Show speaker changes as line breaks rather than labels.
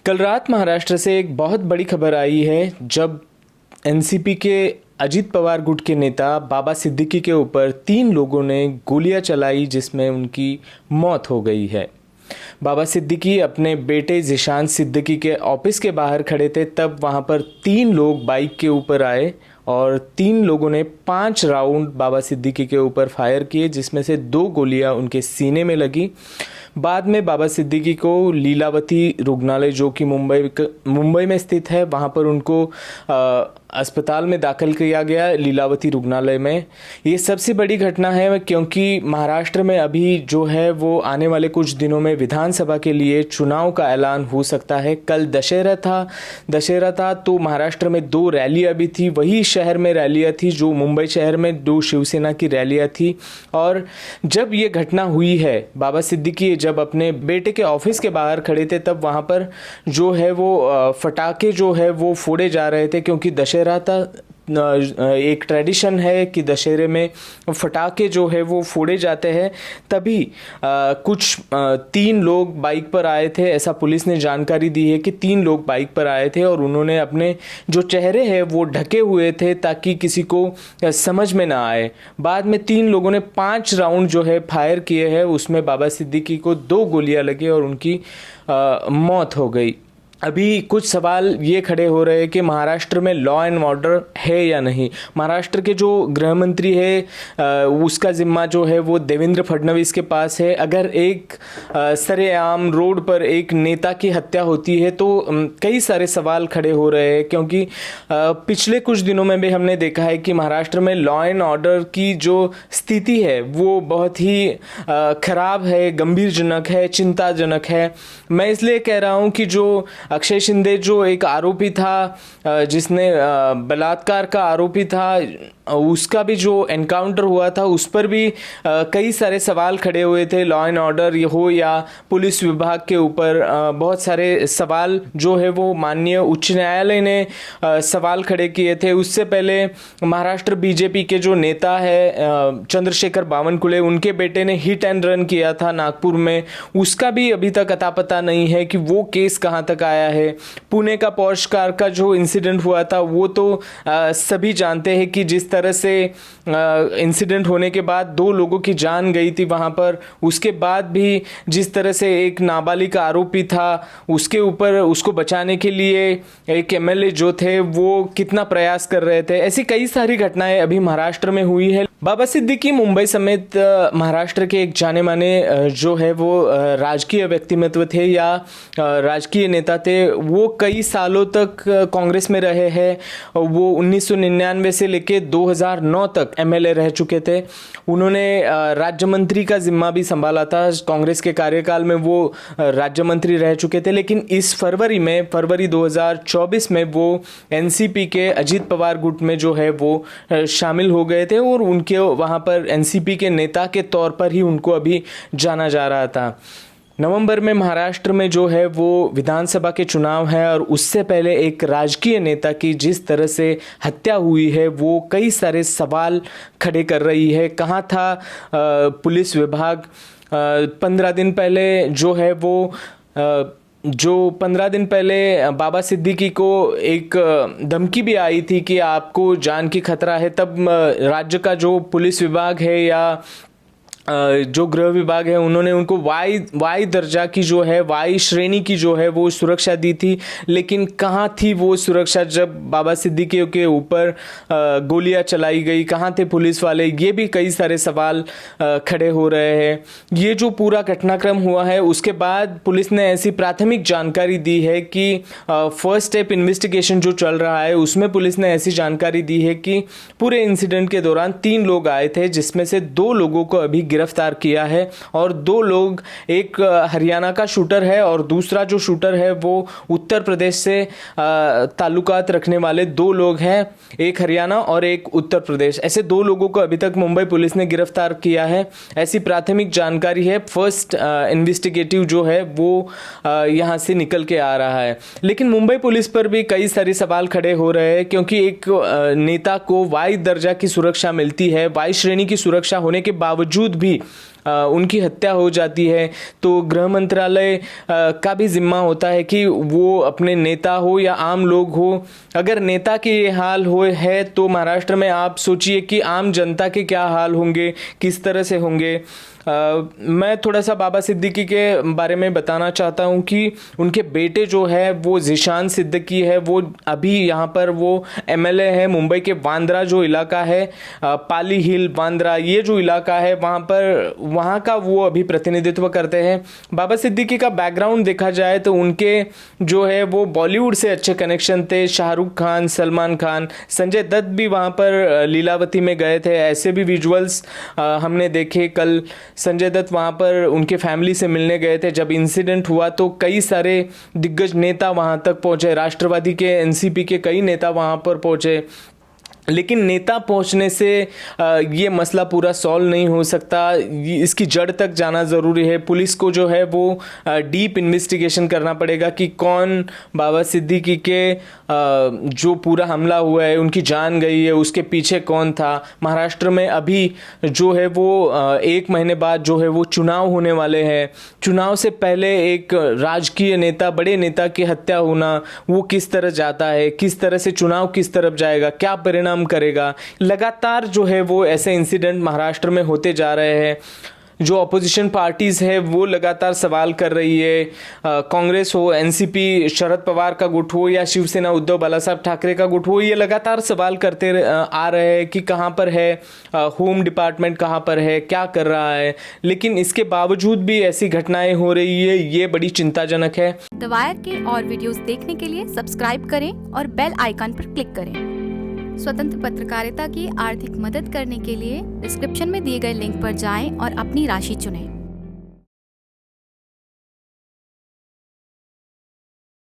कल रात महाराष्ट्र से एक बहुत बड़ी खबर आई है जब एनसीपी के अजित पवार गुट के नेता बाबा सिद्दीकी के ऊपर 3 लोगों ने गोलियां चलाई जिसमें उनकी मौत हो गई है। बाबा सिद्दीकी अपने बेटे जिशान सिद्दीकी के ऑफिस के बाहर खड़े थे, तब वहां पर 3 लोग बाइक के ऊपर आए और 3 लोगों ने 5 राउंड बाबा सिद्दीकी के ऊपर फायर किए, जिसमें से 2 गोलियां उनके सीने में लगी। बाद में बाबा सिद्दीकी को लीलावती रुग्णालय, जो कि मुंबई में स्थित है, वहां पर उनको अस्पताल में दाखिल किया गया, लीलावती रुग्णालय में। ये सबसे बड़ी घटना है क्योंकि महाराष्ट्र में अभी जो है वो आने वाले कुछ दिनों में विधानसभा के लिए चुनाव का ऐलान हो सकता है। कल दशहरा था तो महाराष्ट्र में 2 रैलियां भी थी, वही शहर में रैलियां थी जो मुंबई शहर में 2 शिवसेना की रैलियां थी। और जब ये घटना हुई है, बाबा सिद्दीकी जब अपने बेटे के ऑफिस के बाहर खड़े थे, तब वहाँ पर जो है वो फटाके जो है वो फोड़े जा रहे थे, क्योंकि दशहरा था। एक ट्रेडिशन है कि दशहरे में फटाके जो है वो फोड़े जाते हैं। तभी कुछ 3 लोग बाइक पर आए थे, ऐसा पुलिस ने जानकारी दी है कि 3 लोग बाइक पर आए थे और उन्होंने अपने जो चेहरे हैं वो ढके हुए थे ताकि किसी को समझ में ना आए। बाद में 3 लोगों ने 5 राउंड जो है फायर किए हैं, उसमें बाबा सिद्दीकी को 2 गोलियां लगी और उनकी मौत हो गई। अभी कुछ सवाल ये खड़े हो रहे हैं कि महाराष्ट्र में लॉ एंड ऑर्डर है या नहीं। महाराष्ट्र के जो गृह मंत्री है उसका जिम्मा जो है वो देवेंद्र फडणवीस के पास है। अगर एक सरेआम रोड पर एक नेता की हत्या होती है तो कई सारे सवाल खड़े हो रहे हैं, क्योंकि पिछले कुछ दिनों में भी हमने देखा है कि महाराष्ट्र में लॉ एंड ऑर्डर की जो स्थिति है वो बहुत ही खराब है, गंभीरजनक है, चिंताजनक है। मैं इसलिए कह रहा हूँ कि जो अक्षय शिंदे जो एक आरोपी था, जिसने बलात्कार का आरोपी था, उसका भी जो एनकाउंटर हुआ था उस पर भी कई सारे सवाल खड़े हुए थे, लॉ एंड ऑर्डर हो या पुलिस विभाग के ऊपर। बहुत सारे सवाल जो है वो माननीय उच्च न्यायालय ने सवाल खड़े किए थे। उससे पहले महाराष्ट्र बीजेपी के जो नेता है चंद्रशेखर बावनकुळे, उनके बेटे ने हिट एंड रन किया था नागपुर में, उसका भी अभी तक अता पता नहीं है कि वो केस कहाँ तक आया है। पुणे का पॉर्श कार का जो इंसिडेंट हुआ था वो तो सभी जानते हैं कि जिस तरह से इंसिडेंट होने के बाद 2 लोगों की जान गई थी वहां पर, उसके बाद भी जिस तरह से एक नाबालिग आरोपी था उसके ऊपर उसको बचाने के लिए एक एमएलए जो थे वो कितना प्रयास कर रहे थे। ऐसी कई सारी घटनाएं अभी महाराष्ट्र में हुई है। बाबा सिद्दीकी मुंबई समेत महाराष्ट्र के एक जाने माने जो है वो राजकीय व्यक्तिमत्व थे या राजकीय नेता थे। वो कई सालों तक कांग्रेस में रहे हैं। वो 1999 से लेके 2009 तक एमएलए रह चुके थे। उन्होंने राज्य मंत्री का जिम्मा भी संभाला था। कांग्रेस के कार्यकाल में वो राज्य मंत्री रह चुके थे, लेकिन इस फरवरी 2024 में वो एनसीपी के अजित पवार गुट में जो है वो शामिल हो गए थे और उनके वहां पर एनसीपी के नेता के तौर पर ही उनको अभी जाना जा रहा था। नवंबर में महाराष्ट्र में जो है वो विधानसभा के चुनाव है और उससे पहले एक राजकीय नेता की जिस तरह से हत्या हुई है वो कई सारे सवाल खड़े कर रही है। कहाँ था पुलिस विभाग? 15 दिन पहले जो है वो जो 15 दिन पहले बाबा सिद्दीकी को एक धमकी भी आई थी कि आपको जान की खतरा है। तब राज्य का जो पुलिस विभाग है या जो गृह विभाग है उन्होंने उनको वाई दर्जा की जो है वाई श्रेणी की जो है वो सुरक्षा दी थी। लेकिन कहाँ थी वो सुरक्षा जब बाबा सिद्दीकी के ऊपर गोलियां चलाई गई? कहाँ थे पुलिस वाले? ये भी कई सारे सवाल खड़े हो रहे हैं। ये जो पूरा घटनाक्रम हुआ है उसके बाद पुलिस ने ऐसी प्राथमिक जानकारी दी है कि फर्स्ट स्टेप इन्वेस्टिगेशन जो चल रहा है उसमें पुलिस ने ऐसी जानकारी दी है कि पूरे इंसिडेंट के दौरान 3 लोग आए थे, जिसमें से 2 लोगों को अभी गिरफ्तार किया है और 2 लोग, एक हरियाणा का शूटर है और दूसरा जो शूटर है वो उत्तर प्रदेश से ताल्लुकात रखने वाले 2 लोग हैं, एक हरियाणा और एक उत्तर प्रदेश। ऐसे 2 लोगों को अभी तक मुंबई पुलिस ने गिरफ्तार किया है, ऐसी प्राथमिक जानकारी है। फर्स्ट इन्वेस्टिगेटिव जो है वो यहाँ से निकल के आ रहा है। लेकिन मुंबई पुलिस पर भी कई सारे सवाल खड़े हो रहे हैं, क्योंकि एक नेता को वाई दर्जा की सुरक्षा मिलती है, वाई श्रेणी की सुरक्षा होने के बावजूद भी उनकी हत्या हो जाती है तो गृह मंत्रालय का भी जिम्मा होता है कि वो अपने नेता हो या आम लोग हो, अगर नेता के ये हाल हो है तो महाराष्ट्र में आप सोचिए कि आम जनता के क्या हाल होंगे, किस तरह से होंगे। मैं थोड़ा सा बाबा सिद्दीकी के बारे में बताना चाहता हूँ कि उनके बेटे जो है वो ज़ीशान सिद्दीकी है, वो अभी यहाँ पर वो एमएलए है। मुंबई के बांद्रा जो इलाका है, पाली हिल बांद्रा, ये जो इलाका है वहाँ का वो अभी प्रतिनिधित्व करते हैं। बाबा सिद्दीकी का बैकग्राउंड देखा जाए तो उनके जो है वो बॉलीवुड से अच्छे कनेक्शन थे। शाहरुख खान, सलमान खान, संजय दत्त भी वहाँ पर लीलावती में गए थे, ऐसे भी विजुअल्स हमने देखे। कल संजय दत्त वहाँ पर उनके फैमिली से मिलने गए थे। जब इंसिडेंट हुआ तो कई सारे दिग्गज नेता वहाँ तक पहुँचे, राष्ट्रवादी के, एनसीपी के कई नेता वहाँ पर पहुँचे। लेकिन नेता पहुंचने से ये मसला पूरा सॉल्व नहीं हो सकता, इसकी जड़ तक जाना ज़रूरी है। पुलिस को जो है वो डीप इन्वेस्टिगेशन करना पड़ेगा कि कौन बाबा सिद्दीकी के जो पूरा हमला हुआ है, उनकी जान गई है, उसके पीछे कौन था। महाराष्ट्र में अभी जो है वो 1 महीने बाद जो है वो चुनाव होने वाले हैं। चुनाव से पहले एक राजकीय नेता, बड़े नेता की हत्या होना, वो किस तरह जाता है, किस तरह से चुनाव किस तरफ जाएगा, क्या परिणाम करेगा। लगातार जो है वो ऐसे इंसिडेंट महाराष्ट्र में होते जा रहे हैं। जो अपोजिशन पार्टीज है वो लगातार सवाल कर रही है। कांग्रेस हो, एनसीपी शरद पवार का गुट हो या शिवसेना उद्धव बालासाहेब ठाकरे का गुट हो, ये लगातार सवाल करते आ रहे हैं कि कहाँ पर है होम डिपार्टमेंट, कहाँ पर है, क्या कर रहा है। लेकिन इसके बावजूद भी ऐसी घटनाएं हो रही है, ये बड़ी चिंताजनक है।
द वायर के और वीडियोस देखने के लिए सब्सक्राइब करें और बेल आइकन पर क्लिक करें। स्वतंत्र पत्रकारिता की आर्थिक मदद करने के लिए डिस्क्रिप्शन में दिए गए लिंक पर जाएं और अपनी राशि चुनें।